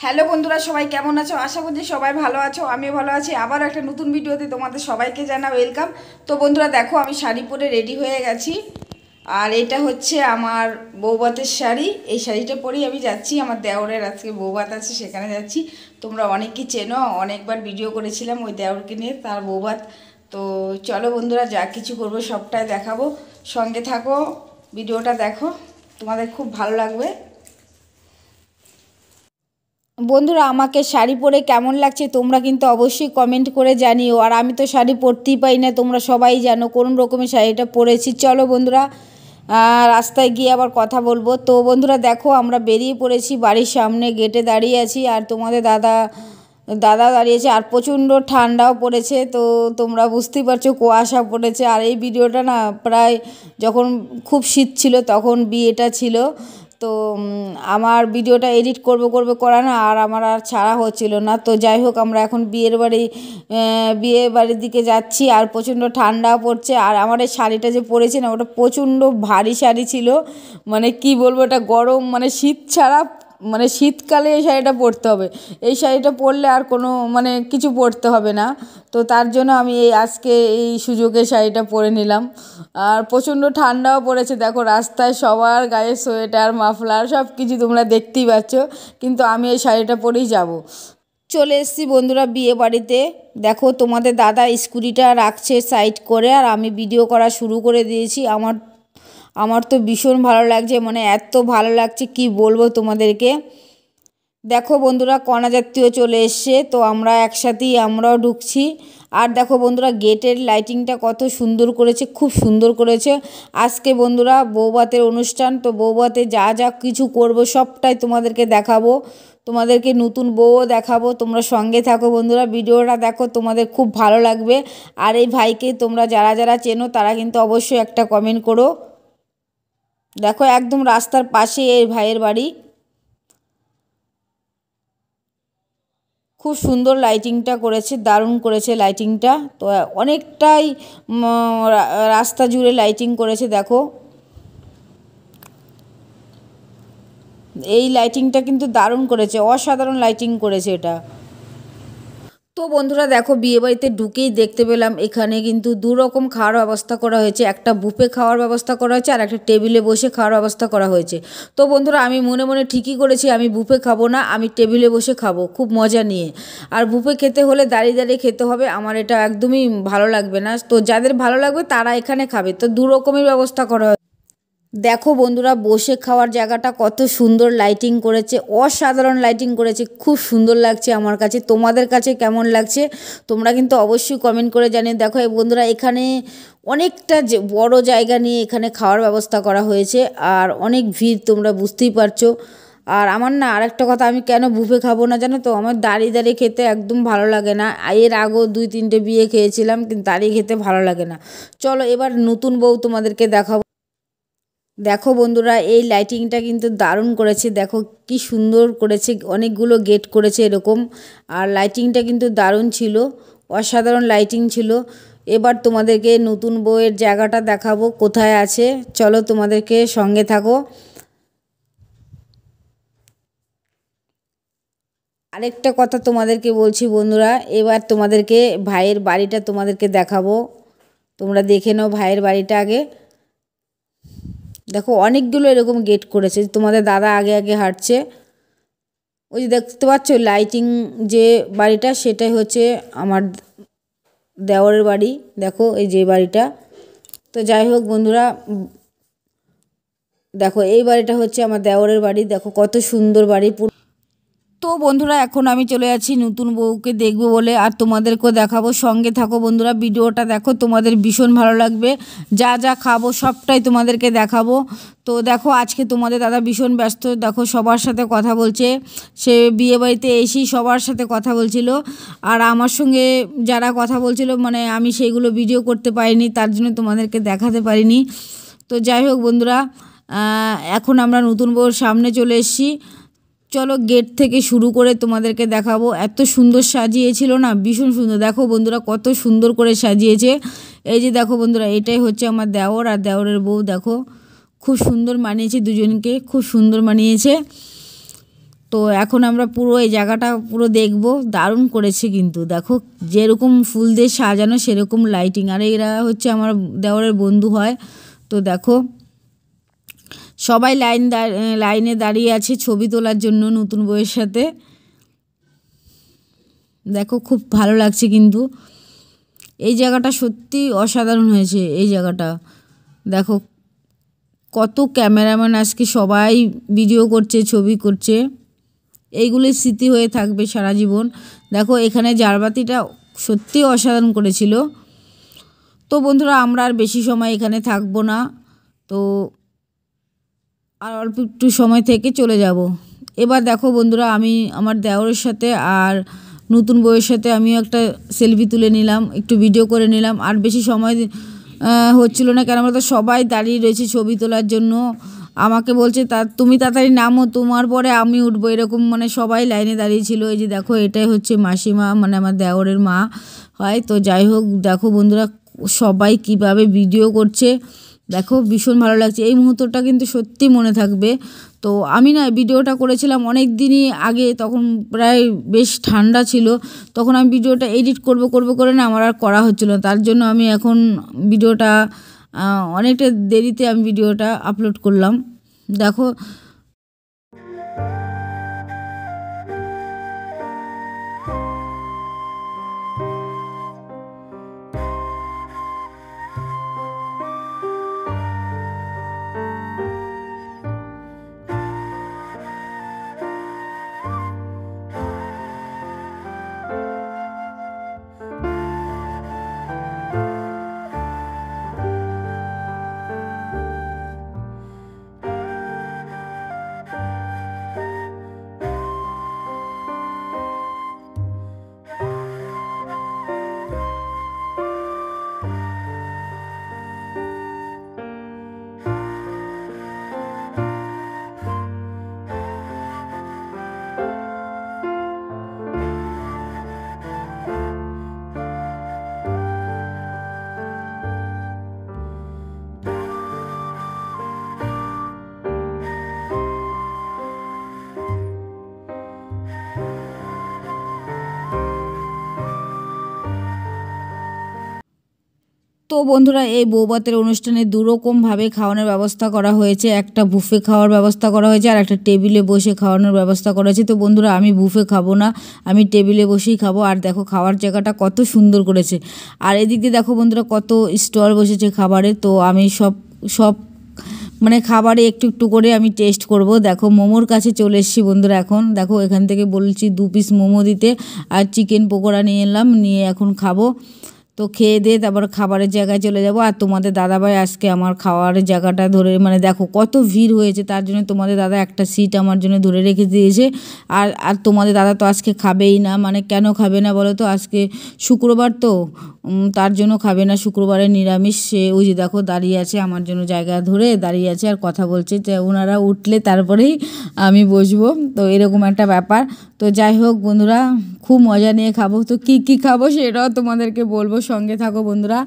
Hello বন্ধুরা, সবাই কেমন আছো? আশা করছি সবাই ভালো আছো, আমিও ভালো আছি। আবার একটা নতুন ভিডিওতে তোমাদের সবাইকে জানা ওয়েলকাম। তো বন্ধুরা দেখো, আমি শাড়ি পরে রেডি হয়ে গেছি। আর এটা হচ্ছে আমার বৌভাতের শাড়ি। এই শাড়িটা পরেই আমি যাচ্ছি, আমার দেওরের আজকে বৌভাত আছে, সেখানে যাচ্ছি। তোমরা অনেকেই চেনো, অনেকবার ভিডিও করেছিলাম ওই দেওরকে নিয়ে, তার বৌভাত। তো চলো বন্ধুরা, যা কিছু করবো সবটাই দেখাবো, সঙ্গে থাকো, ভিডিওটা দেখো, তোমাদের খুব ভালো লাগবে। বন্ধুরা, আমাকে শাড়ি পরে কেমন লাগছে তোমরা কিন্তু অবশ্যই কমেন্ট করে জানিও। আর আমি তো শাড়ি পরতেই পাই না, তোমরা সবাই জানো কোন রকমের শাড়িটা পরেছি। চলো বন্ধুরা, রাস্তায় গিয়ে আবার কথা বলবো। তো বন্ধুরা দেখো, আমরা বেরিয়ে পড়েছি, বাড়ির সামনে গেটে দাঁড়িয়ে আছি। আর তোমাদের দাদা দাদা দাঁড়িয়েছে, আর প্রচণ্ড ঠান্ডাও পড়েছে। তো তোমরা বুঝতেই পারছো, কুয়াশা পড়েছে। আর এই ভিডিওটা না, প্রায় যখন খুব শীত ছিল তখন বিয়েটা ছিল। তো আমার ভিডিওটা এডিট করা না, আর আমার আর ছাড়া হচ্ছিল না। তো যাই হোক, আমরা এখন বিয়ে বাড়ির দিকে যাচ্ছি। আর প্রচণ্ড ঠান্ডা পড়ছে। আর আমার এই শাড়িটা যে পরেছি না, ওটা প্রচণ্ড ভারী শাড়ি ছিল। মানে কি বলবো, এটা গরম, মানে শীত ছাড়া, মানে শীতকালে এই শাড়িটা পরতে হবে। এই শাড়িটা পরলে আর কোনো মানে কিছু পরতে হবে না। তো তার জন্য আমি আজকে এই সুযোগে শাড়িটা পরে নিলাম। আর প্রচণ্ড ঠান্ডাও পড়েছে, দেখো রাস্তায় সবার গায়ে সোয়েটার, মাফলার সব কিছু তোমরা দেখতেই পাচ্ছ। কিন্তু আমি এই শাড়িটা পরেই যাব। চলে এসেছি বন্ধুরা বিয়ে বাড়িতে। দেখো তোমাদের দাদা স্কুটিটা রাখছে সাইড করে, আর আমি ভিডিও করা শুরু করে দিয়েছি। আমার আমার তো ভীষণ ভালো লাগছে, মানে এত ভালো লাগছে কি বলবো তোমাদেরকে। দেখো বন্ধুরা, কণাযাত্রীও চলে এসছে, তো আমরা একসাথেই আমরাও ঢুকছি। আর দেখো বন্ধুরা, গেটের লাইটিংটা কত সুন্দর করেছে, খুব সুন্দর করেছে। আজকে বন্ধুরা বৌভাতের অনুষ্ঠান, তো বৌভাতে যা যা কিছু করব সবটাই তোমাদেরকে দেখাবো। তোমাদেরকে নতুন বউও দেখাবো। তোমরা সঙ্গে থাকো বন্ধুরা, ভিডিওটা দেখো, তোমাদের খুব ভালো লাগবে। আর এই ভাইকে তোমরা যারা যারা চেনো তারা কিন্তু অবশ্যই একটা কমেন্ট করো। দেখো একদম রাস্তার পাশে এই ভাইয়ের বাড়ি। খুব সুন্দর লাইটিংটা করেছে, দারুণ করেছে লাইটিংটা। তো অনেকটাই রাস্তা জুড়ে লাইটিং করেছে। দেখো এই লাইটিংটা কিন্তু দারুণ করেছে, অসাধারণ লাইটিং করেছে এটা। তো বন্ধুরা দেখো, বিয়েবাড়িতে ঢুকেই দেখতে পেলাম এখানে কিন্তু দু রকম খাওয়ার ব্যবস্থা করা হয়েছে। একটা বুফে খাওয়ার ব্যবস্থা করা হয়েছে, আর একটা টেবিলে বসে খাওয়ার ব্যবস্থা করা হয়েছে। তো বন্ধুরা, আমি মনে মনে ঠিকই করেছি, আমি বুফে খাবো না, আমি টেবিলে বসে খাবো খুব মজা নিয়ে। আর বুফে খেতে হলে দাঁড়িয়ে দাঁড়িয়ে খেতে হবে, আমার এটা একদমই ভালো লাগবে না। তো যাদের ভালো লাগবে তারা এখানে খাবে। তো দু রকমের ব্যবস্থা করা হয়েছে। দেখো বন্ধুরা, বসে খাওয়ার জায়গাটা কত সুন্দর লাইটিং করেছে, অসাধারণ লাইটিং করেছে, খুব সুন্দর লাগছে আমার কাছে। তোমাদের কাছে কেমন লাগছে তোমরা কিন্তু অবশ্যই কমেন্ট করে জানিয়ে। দেখো এই বন্ধুরা, এখানে অনেকটা বড় জায়গা নিয়ে এখানে খাওয়ার ব্যবস্থা করা হয়েছে। আর অনেক ভিড়, তোমরা বুঝতেই পারছো। আর আমার না আরেকটা কথা, আমি কেন বুফে খাবো না জানো তো, আমার দাঁড়িয়ে দাঁড়িয়ে খেতে একদম ভালো লাগে না। এর আগেও 2-3টে বিয়ে খেয়েছিলাম, কিন্তু দাঁড়িয়ে খেতে ভালো লাগে না। চলো এবার নতুন বউ তোমাদেরকে দেখাবো। দেখো বন্ধুরা, এই লাইটিংটা কিন্তু দারুণ করেছে। দেখো কি সুন্দর করেছে, অনেকগুলো গেট করেছে এরকম। আর লাইটিংটা কিন্তু দারুণ ছিল, অসাধারণ লাইটিং ছিল। এবার তোমাদেরকে নতুন বউয়ের জায়গাটা দেখাবো কোথায় আছে। চলো তোমাদেরকে সঙ্গে থাকো। আরেকটা কথা তোমাদেরকে বলছি বন্ধুরা, এবার তোমাদেরকে ভাইয়ের বাড়িটা তোমাদেরকে দেখাবো। তোমরা দেখে নাও ভাইয়ের বাড়িটা আগে। দেখো অনেকগুলো এরকম গেট করেছে, তোমাদের দাদা আগে আগে হাঁটছে। ওই যে দেখতে পাচ্ছ লাইটিং যে বাড়িটা, সেটাই হচ্ছে আমার দেওরের বাড়ি। দেখো এই যে বাড়িটা। তো যাই হোক বন্ধুরা, দেখো এই বাড়িটা হচ্ছে আমার দেওরের বাড়ি। দেখো কত সুন্দর বাড়ি। তো বন্ধুরা, এখন আমি চলে যাচ্ছি নতুন বউকে দেখবো বলে, আর তোমাদেরকেও দেখাবো। সঙ্গে থাকো বন্ধুরা, ভিডিওটা দেখো, তোমাদের ভীষণ ভালো লাগবে। যা যা খাবো সবটাই তোমাদেরকে দেখাবো। তো দেখো আজকে তোমাদের দাদা ভীষণ ব্যস্ত, দেখো সবার সাথে কথা বলছে। সে বিয়েবাড়িতে এসেই সবার সাথে কথা বলছিল। আর আমার সঙ্গে যারা কথা বলছিল, মানে আমি সেইগুলো ভিডিও করতে পারিনি, তার জন্য তোমাদেরকে দেখাতে পারিনি। তো যাই হোক বন্ধুরা, এখন আমরা নতুন বউর সামনে চলে এসেছি। চলো গেট থেকে শুরু করে তোমাদেরকে দেখাবো। এত সুন্দর সাজিয়েছিল না, ভীষণ সুন্দর। দেখো বন্ধুরা কত সুন্দর করে সাজিয়েছে। এই যে দেখো বন্ধুরা, এটাই হচ্ছে আমার দেওর আর দেওরের বউ। দেখো খুব সুন্দর মানিয়েছে, দুজনকে খুব সুন্দর মানিয়েছে। তো এখন আমরা পুরো এই জায়গাটা পুরো দেখব। দারুণ করেছে কিন্তু, দেখো যেরকম ফুল দিয়ে সাজানো সেরকম লাইটিং। আর এরা হচ্ছে আমার দেওরের বন্ধু হয়। তো দেখো সবাই লাইনে দাঁড়িয়ে আছে ছবি তোলার জন্য নতুন বউয়ের সাথে। দেখো খুব ভালো লাগছে কিন্তু, এই জায়গাটা সত্যি অসাধারণ হয়েছে। এই জায়গাটা দেখো কত ক্যামেরাম্যান আজকে সবাই ভিডিও করছে, ছবি করছে, এইগুলি স্মৃতি হয়ে থাকবে সারা জীবন। দেখো এখানে জারবাতিটা সত্যি অসাধারণ করেছিল। তো বন্ধুরা আমরা আর বেশি সময় এখানে থাকবো না, তো আর অল্প একটু সময় থেকে চলে যাব। এবার দেখো বন্ধুরা আমি আমার দেওরের সাথে আর নতুন বউয়ের সাথে আমিও একটা সেলফি তুলে নিলাম, একটু ভিডিও করে নিলাম। আর বেশি সময় হচ্ছিল না, কেন আমরা তো সবাই দাঁড়িয়ে রয়েছি ছবি তোলার জন্য। আমাকে বলছে তুমি তাড়াতাড়ি নামো, তোমার পরে আমি উঠবো, এরকম মানে সবাই লাইনে দাঁড়িয়ে ছিল। এই যে দেখো এটাই হচ্ছে মাসিমা, মানে আমার দেওরের মা হয়। তো যাই হোক দেখো বন্ধুরা সবাই কিভাবে ভিডিও করছে, দেখো ভীষণ ভালো লাগছে। এই মুহূর্তটা কিন্তু সত্যি মনে থাকবে। তো আমি না ভিডিওটা করেছিলাম অনেক দিনই আগে, তখন প্রায় বেশ ঠান্ডা ছিল, তখন আমি ভিডিওটা এডিট করব করে না আমার আর করা হচ্ছিল না। তার জন্য আমি এখন ভিডিওটা অনেকটা দেরিতে আমি ভিডিওটা আপলোড করলাম। দেখো তো বন্ধুরা এই বৌভাতের অনুষ্ঠানে দুরকমভাবে খাওয়ানোর ব্যবস্থা করা হয়েছে। একটা বুফে খাওয়ার ব্যবস্থা করা হয়েছে আর একটা টেবিলে বসে খাওয়ানোর ব্যবস্থা করা হয়েছে। তো বন্ধুরা আমি বুফে খাবো না, আমি টেবিলে বসেই খাবো। আর দেখো খাওয়ার জায়গাটা কত সুন্দর করেছে। আর এদিক দিয়ে দেখো বন্ধুরা কত স্টল বসেছে খাবারের। তো আমি সব মানে খাবারে একটু একটু করে আমি টেস্ট করব। দেখো মোমোর কাছে চলে এসেছি বন্ধুরা। এখন দেখো এখান থেকে বলছি 2 পিস মোমো দিতে, আর চিকেন পকোড়া নিয়ে এলাম, নিয়ে এখন খাবো। তো খেয়ে দিয়ে তারপর খাবারের জায়গায় চলে যাব। আর তোমাদের দাদাভাই আজকে আমার খাওয়ারের জায়গাটা ধরে, মানে দেখো কত ভিড় হয়েছে, তার জন্য তোমাদের দাদা একটা সিট আমার জন্য ধরে রেখে দিয়েছে। আর তোমাদের দাদা তো আজকে খাবেই না, মানে কেন খাবে না বলো তো, আজকে শুক্রবার তো তার জন্য খাবে না, শুক্রবারে নিরামিষ। সে ওই যে দেখো দাঁড়িয়ে আছে আমার জন্য জায়গা ধরে দাঁড়িয়ে আছে আর কথা বলছে যে ওনারা উঠলে তারপরেই আমি বসবো। তো এরকম একটা ব্যাপার। তো যাই হোক বন্ধুরা খুব মজা নিয়ে খাবো। তো কী খাবো সেটাও তোমাদেরকে বলবো, সঙ্গে থাকো বন্ধুরা।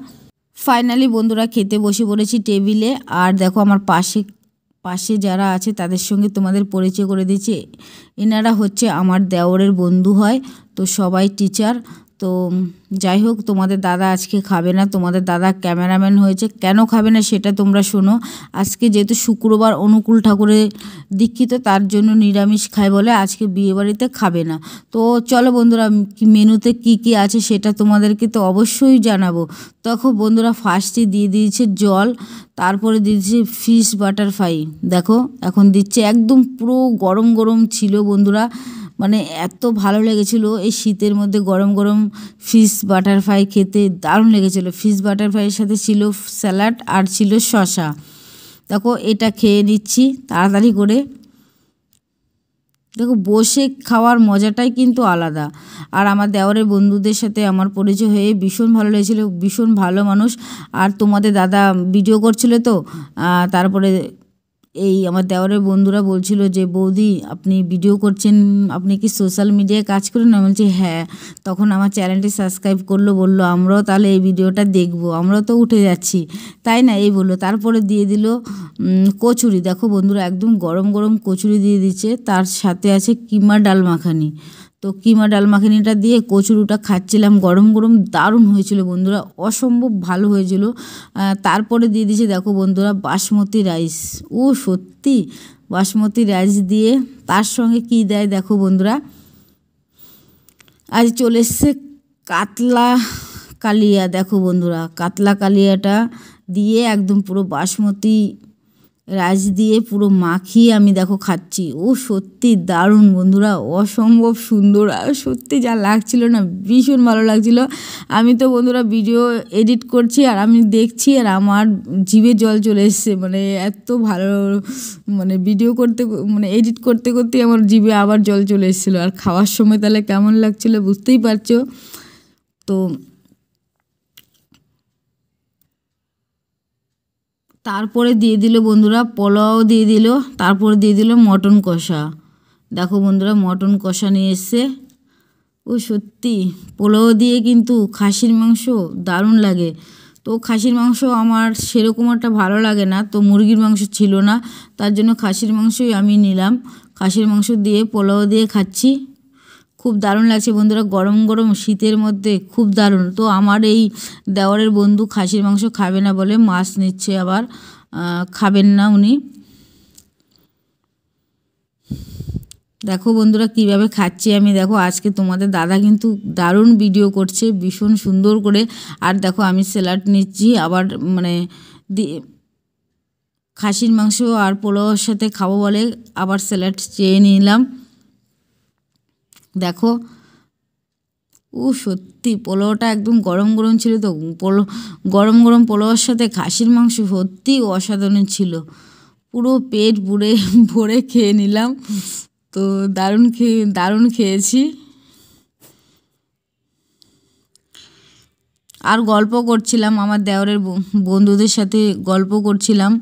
ফাইনালি বন্ধুরা খেতে বসে পড়েছি টেবিলে। আর দেখো আমার পাশে যারা আছে তাদের সঙ্গে তোমাদের পরিচয় করে দিচ্ছি। এনারা হচ্ছে আমার দেওরের বন্ধু হয়। তো সবাই টিচার। তো যাই হোক তোমাদের দাদা আজকে খাবে না, তোমাদের দাদা ক্যামেরাম্যান হয়েছে, কেন খাবে না সেটা তোমরা শোনো। আজকে যেহেতু শুক্রবার অনুকূল ঠাকুরের দীক্ষিত, তার জন্য নিরামিষ খায় বলে আজকে বিয়েবাড়িতে খাবে না। তো চলো বন্ধুরা মেনুতে কি আছে সেটা তোমাদেরকে তো অবশ্যই জানাবো। দেখো বন্ধুরা ফার্স্টে দিয়ে দিয়েছে জল, তারপরে দিয়েছে ফিশ বাটার ফ্রাই। দেখো এখন দিচ্ছে, একদম পুরো গরম গরম ছিল বন্ধুরা, মানে এত ভালো লেগেছিলো এই শীতের মধ্যে গরম গরম ফিশ বাটার ফ্রাই খেতে, দারুণ লেগেছিলো। ফিশ বাটার ফ্রাইয়ের সাথে ছিল স্যালাড আর ছিল শসা। দেখো এটা খেয়ে নিচ্ছি তাড়াতাড়ি করে। দেখো বসে খাওয়ার মজাটাই কিন্তু আলাদা। আর আমার দেওরের বন্ধুদের সাথে আমার পরিচয় হয়ে ভীষণ ভালো লেগেছিলো, ভীষণ ভালো মানুষ। আর তোমাদের দাদা ভিডিও করছিল তো, তারপরে এই আমার দেওরের বন্ধুরা বলছিল যে বৌদি আপনি ভিডিও করছেন, আপনি কি সোশ্যাল মিডিয়ায় কাজ করেন? আমি বলছি হ্যাঁ। তখন আমার চ্যানেলটি সাবস্ক্রাইব করলো, বললো আমরাও তাহলে এই ভিডিওটা দেখবো, আমরাও তো উঠে যাচ্ছি, তাই না, এই বললো। তারপরে দিয়ে দিল কচুরি। দেখো বন্ধুরা একদম গরম গরম কচুরি দিয়ে দিচ্ছে, তার সাথে আছে কিমা ডাল মাখানি। তো কিমা ডাল মাখানিটা দিয়ে কচুরিটা খাচ্ছিলাম গরম গরম, দারুণ হয়েছিল বন্ধুরা, অসম্ভব ভালো হয়েছিল। তারপরে দিয়ে দিয়েছে দেখো বন্ধুরা বাসমতি রাইস। ও সত্যি বাসমতি রাইস দিয়ে তার সঙ্গে কি দেয় দেখো বন্ধুরা, আজ চলে এসছে কাতলা কালিয়া। দেখো বন্ধুরা কাতলা কালিয়াটা দিয়ে একদম পুরো বাসমতি রাইস দিয়ে পুরো মাখিয়ে আমি দেখো খাচ্ছি। ও সত্যি দারুণ বন্ধুরা, অসম্ভব সুন্দর, আর সত্যি যা লাগছিল না ভীষণ ভালো লাগছিল। আমি তো বন্ধুরা ভিডিও এডিট করছি আর আমি দেখছি আর আমার জিভে জল চলে এসছে, মানে এত ভালো, মানে ভিডিও করতে মানে এডিট করতে করতে আমার জিভে আবার জল চলে এসেছিলো। আর খাওয়ার সময় তাহলে কেমন লাগছিলো বুঝতেই পারছো। তো তারপরে দিয়ে দিল বন্ধুরা পোলাও দিয়ে দিল, তারপরে দিয়ে দিল মটন কষা। দেখো বন্ধুরা মটন কষা নিয়ে এসছে। ও সত্যি পোলাও দিয়ে কিন্তু খাসির মাংস দারুণ লাগে। তো খাসির মাংস আমার সেরকম একটা ভালো লাগে না, তো মুরগির মাংস ছিল না, তার জন্য খাসির মাংসই আমি নিলাম। খাসির মাংস দিয়ে পোলাও দিয়ে খাচ্ছি, খুব দারুণ লাগছে বন্ধুরা, গরম গরম শীতের মধ্যে খুব দারুণ। তো আমার এই দেওরের বন্ধু খাসির মাংস খাবে না বলে মাছ নিচ্ছে, আবার খাবেন না উনি। দেখো বন্ধুরা কিভাবে খাচ্ছি আমি, দেখো আজকে তোমাদের দাদা কিন্তু দারুণ ভিডিও করছে ভীষণ সুন্দর করে। আর দেখো আমি স্যালাড নিচ্ছি, আবার মানে খাসির মাংস আর পোলাওর সাথে খাবো বলে আবার স্যালাড চেয়ে নিলাম। দেখো ও সত্যি পোলাওটা একদম গরম গরম ছিল, তো গরম গরম পোলাওর সাথে খাসির মাংস সত্যি অসাধারণ ছিল, পুরো পেট ভরে খেয়ে নিলাম। তো দারুণ খেয়েছি। আর গল্প করছিলাম আমার দেওরের বন্ধুদের সাথে, গল্প করছিলাম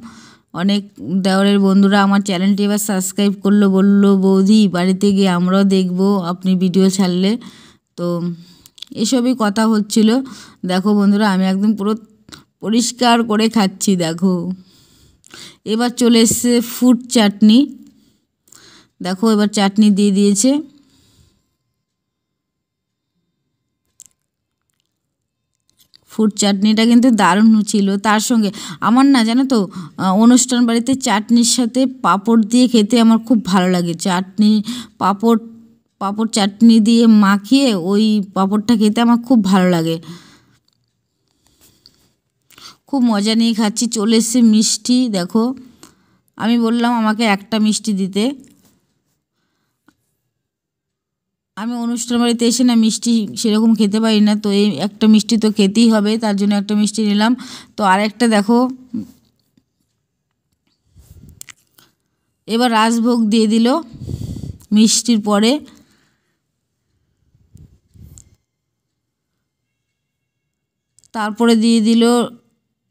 অনেক। দেওরের বন্ধুরা আমার চ্যানেলটি এবার সাবস্ক্রাইব করলো, বললো বৌদি বাড়িতে গিয়ে আমরাও দেখবো আপনি ভিডিও ছাড়লে। তো এসবই কথা হচ্ছিল। দেখো বন্ধুরা আমি একদম পুরো পরিষ্কার করে খাচ্ছি। দেখো এবার চলে এসছে ফুড চাটনি। দেখো এবার চাটনি দিয়ে দিয়েছে। ফুড চাটনিটা কিন্তু দারুণ ছিল। তার সঙ্গে আমার না জানো তো অনুষ্ঠান বাড়িতে চাটনির সাথে পাঁপড় দিয়ে খেতে আমার খুব ভালো লাগে। চাটনি পাঁপড় চাটনি দিয়ে মাখিয়ে ওই পাঁপড়টা খেতে আমার খুব ভালো লাগে, খুব মজা নিয়ে খাচ্ছি। চলে এসছে মিষ্টি। দেখো আমি বললাম আমাকে একটা মিষ্টি দিতে, আমি অনুষ্ঠান বাড়িতে এসে না মিষ্টি সেরকম খেতে পারি না, তো এই একটা মিষ্টি তো খেতেই হবে, তার জন্য একটা মিষ্টি নিলাম। তো আরেকটা দেখো এবার রাজভোগ দিয়ে দিল মিষ্টির পরে। তারপরে দিয়ে দিল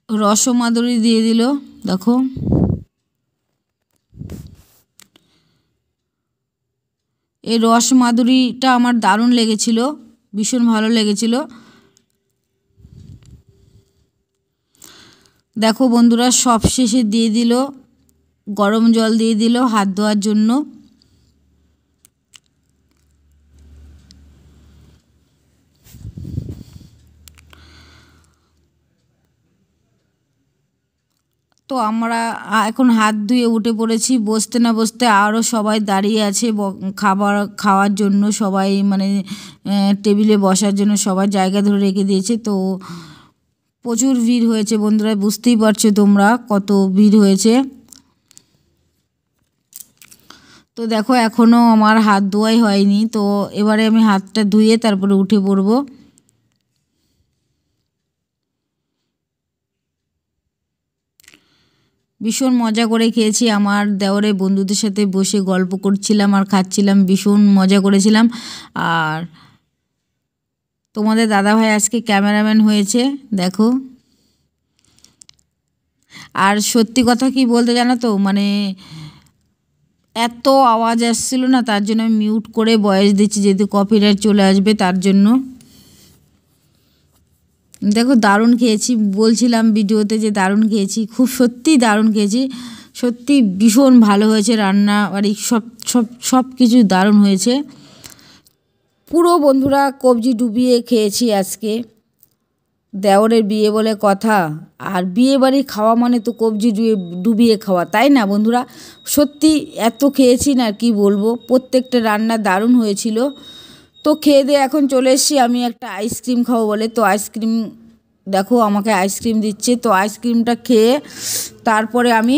রসমাদুরি দিয়ে দিল। দেখো এই রসমাদুরিটা আমার দারুণ লেগেছিল, ভীষণ ভালো লেগেছিল। দেখো বন্ধুরা সব শেষে দিয়ে দিল গরম জল দিয়ে দিল হাত ধোয়ার জন্য। তো আমরা এখন হাত ধুয়ে উঠে পড়েছি, বসতে না বসতে আরও সবাই দাঁড়িয়ে আছে খাওয়ার জন্য, সবাই মানে টেবিলে বসার জন্য সবাই জায়গা ধরে রেখে দিয়েছে। তো প্রচুর ভিড় হয়েছে বন্ধুরা, বুঝতেই পারছো তোমরা কত ভিড় হয়েছে। তো দেখো এখনও আমার হাত ধোয়াই হয়নি, তো এবারে আমি হাতটা ধুয়ে তারপরে উঠে পড়বো। ভীষণ মজা করে খেয়েছি, আমার দেওরের বন্ধুদের সাথে বসে গল্প করছিলাম আর খাচ্ছিলাম, ভীষণ মজা করেছিলাম। আর তোমাদের দাদাভাই আজকে ক্যামেরাম্যান হয়েছে। দেখো আর সত্যি কথা কি বলতে জানো তো, মানে এত আওয়াজ আসছিল না, তার জন্য আমি মিউট করে ভয়েস দিচ্ছি, যেহেতু কপিরাইট চলে আসবে তার জন্য। দেখো দারুণ খেয়েছি, বলছিলাম ভিডিওতে যে দারুণ খেয়েছি, খুব সত্যিই দারুণ খেয়েছি, সত্যি ভীষণ ভালো হয়েছে রান্না, আর সব সব সব কিছু দারুণ হয়েছে। পুরো বন্ধুরা কবজি ডুবিয়ে খেয়েছি আজকে। দেওরের বিয়ে বলে কথা, আর বিয়ে বাড়ি খাওয়া মানে তো কবজি ডুবিয়ে খাওয়া, তাই না বন্ধুরা? সত্যি এত খেয়েছি না কি বলবো, প্রত্যেকটা রান্না দারুণ হয়েছিল। তো খেয়ে দিয়ে এখন চলে এসেছি আমি একটা আইসক্রিম খাবো বলে। তো আইসক্রিম, দেখো আমাকে আইসক্রিম দিচ্ছে, তো আইসক্রিমটা খেয়ে তারপরে আমি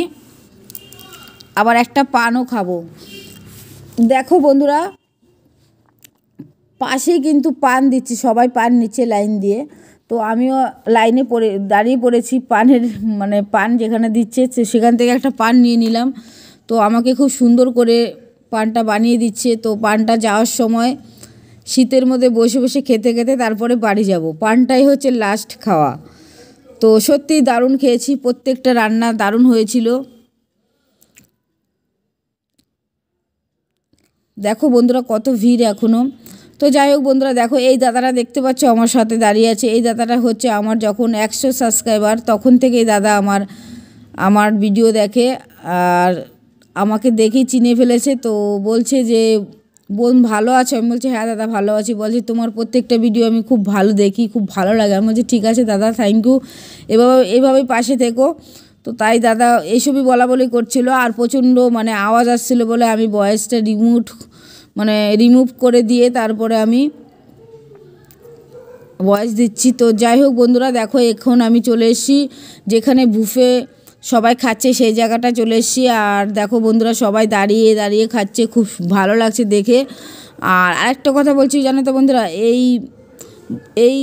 আবার একটা পানও খাবো। দেখো বন্ধুরা, পাশেই কিন্তু পান দিচ্ছে, সবাই পান নিচ্ছে লাইন দিয়ে, তো আমিও লাইনে দাঁড়িয়ে পড়েছি পানের, মানে পান যেখানে দিচ্ছে সেখান থেকে একটা পান নিয়ে নিলাম। তো আমাকে খুব সুন্দর করে পানটা বানিয়ে দিচ্ছে। তো পানটা যাওয়ার সময় শীতের মধ্যে বসে বসে খেতে খেতে তারপরে বাড়ি যাব, পানটাই হচ্ছে লাস্ট খাওয়া। তো সত্যিই দারুণ খেয়েছি, প্রত্যেকটা রান্না দারুণ হয়েছিল। দেখো বন্ধুরা কত ভিড় এখনও। তো যাই হোক বন্ধুরা, দেখো এই দাদাটা দেখতে পাচ্ছ আমার সাথে দাঁড়িয়ে আছে, এই দাদাটা হচ্ছে আমার যখন 100 সাবস্ক্রাইবার তখন থেকে এই দাদা আমার ভিডিও দেখে, আর আমাকে দেখেই চিনে ফেলেছে। তো বলছে যে বোন ভালো আছো? আমি বলছি হ্যাঁ দাদা ভালো আছি। বলছি তোমার প্রত্যেকটা ভিডিও আমি খুব ভালো দেখি, খুব ভালো লাগে। আমি বলছি ঠিক আছে দাদা, থ্যাংক ইউ, এভাবেই পাশে থেকো। তো তাই দাদা এইসবই বলা বলি করছিল, আর প্রচণ্ড মানে আওয়াজ আসছিল বলে আমি ভয়েসটা রিমুভ করে দিয়ে তারপরে আমি ভয়েস দিচ্ছি। তো যাই হোক বন্ধুরা, দেখো এখন আমি চলে এসেছি যেখানে বুফে সবাই খাচ্ছে সেই জায়গাটা চলে এসেছি। আর দেখো বন্ধুরা সবাই দাঁড়িয়ে দাঁড়িয়ে খাচ্ছে, খুব ভালো লাগছে দেখে। আর আরেকটা কথা বলছি জানো তো বন্ধুরা, এই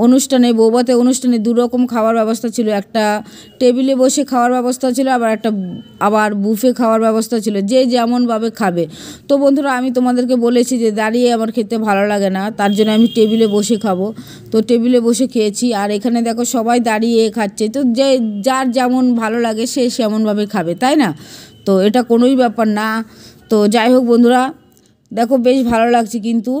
অনুষ্ঠানে বৌভাতে অনুষ্ঠানে দুরকম খাওয়ার ব্যবস্থা ছিল, একটা টেবিলে বসে খাওয়ার ব্যবস্থা ছিল, আবার বুফে খাওয়ার ব্যবস্থা ছিল, যে যেমনভাবে খাবে। তো বন্ধুরা আমি তোমাদেরকে বলেছি যে দাঁড়িয়ে আমার খেতে ভালো লাগে না, তার জন্য আমি টেবিলে বসে খাবো। তো টেবিলে বসে খেয়েছি, আর এখানে দেখো সবাই দাঁড়িয়ে খাচ্ছে, তো যার যেমন ভালো লাগে সে সেমনভাবে খাবে, তাই না? তো এটা কোনোই ব্যাপার না। তো যাই হোক বন্ধুরা, দেখো বেশ ভালো লাগছে, কিন্তু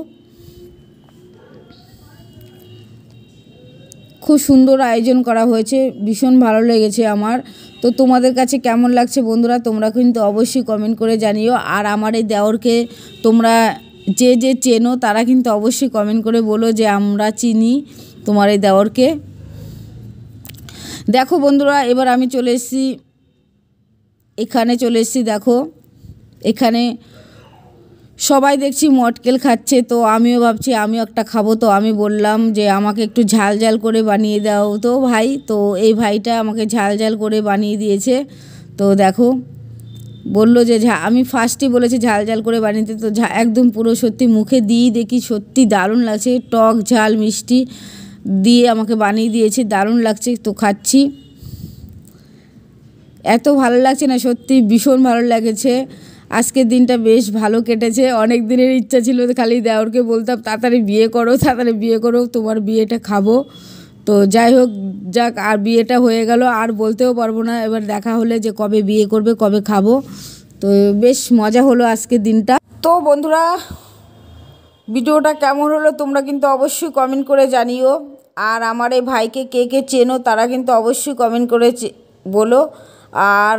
খুব সুন্দর আয়োজন করা হয়েছে, ভীষণ ভালো লেগেছে আমার। তো তোমাদের কাছে কেমন লাগছে বন্ধুরা, তোমরা কিন্তু অবশ্যই কমেন্ট করে জানিও। আর আমার এই দেওরকে তোমরা যে চেনো তারা কিন্তু অবশ্যই কমেন্ট করে বলো যে আমরা চিনি তোমার এই দেওরকে। দেখো বন্ধুরা এবার আমি চলে এসেছি দেখো এখানে সবাই দেখছি মটকেল খাচ্ছে, তো আমিও ভাবছি আমিও একটা খাবো। তো আমি বললাম যে আমাকে একটু ঝাল ঝাল করে বানিয়ে দাও তো ভাই। তো এই ভাইটা আমাকে ঝাল ঝাল করে বানিয়ে দিয়েছে। তো দেখো বললো যে আমি ফার্স্টই বলেছি ঝাল ঝাল করে বানিয়ে দিতে, তো একদম পুরো সত্যি মুখে দিয়েই দেখি সত্যি দারুণ লাগছে, টক ঝাল মিষ্টি দিয়ে আমাকে বানিয়ে দিয়েছে, দারুণ লাগছে। তো খাচ্ছি, এত ভালো লাগছে না, সত্যি ভীষণ ভালো লেগেছে। আজকের দিনটা বেশ ভালো কেটেছে। অনেক দিনের ইচ্ছা ছিল, খালি দেওরকে বলতাম তাড়াতাড়ি বিয়ে করো, তোমার বিয়েটা খাবো। তো যাই হোক যাক, আর বিয়েটা হয়ে গেল, আর বলতেও পারবো না, এবার দেখা হলে যে কবে বিয়ে করবে, কবে খাবো। তো বেশ মজা হলো আজকের দিনটা। তো বন্ধুরা ভিডিওটা কেমন হলো তোমরা কিন্তু অবশ্যই কমেন্ট করে জানিও। আর আমার এই ভাইকে কে কে চেনো তারা কিন্তু অবশ্যই কমেন্ট করে বলো। আর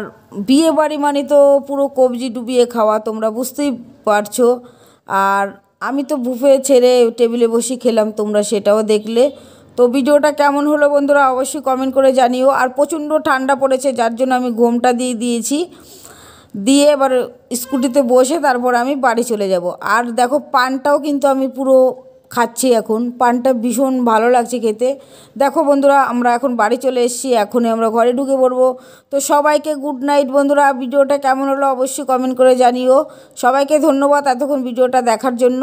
বিয়ে বাড়ি মানে তো পুরো কবজি ডুবিয়ে খাওয়া, তোমরা বুঝতেই পারছো। আর আমি তো বুফে ছেড়ে টেবিলে বসে খেলাম, তোমরা সেটাও দেখলে। তো ভিডিওটা কেমন হলো বন্ধুরা অবশ্যই কমেন্ট করে জানিও। আর প্রচণ্ড ঠান্ডা পড়েছে, যার জন্য আমি ঘোমটা দিয়েছি, দিয়ে এবার স্কুটিতে বসে তারপর আমি বাড়ি চলে যাব। আর দেখো পানটাও কিন্তু আমি পুরো খাচ্ছি এখন, পানটা ভীষণ ভালো লাগছে খেতে। দেখো বন্ধুরা আমরা এখন বাড়ি চলে এসেছি, এখনই আমরা ঘরে ঢুকে পড়বো। তো সবাইকে গুড নাইট বন্ধুরা, ভিডিওটা কেমন হলো অবশ্যই কমেন্ট করে জানিও। সবাইকে ধন্যবাদ এতক্ষণ ভিডিওটা দেখার জন্য।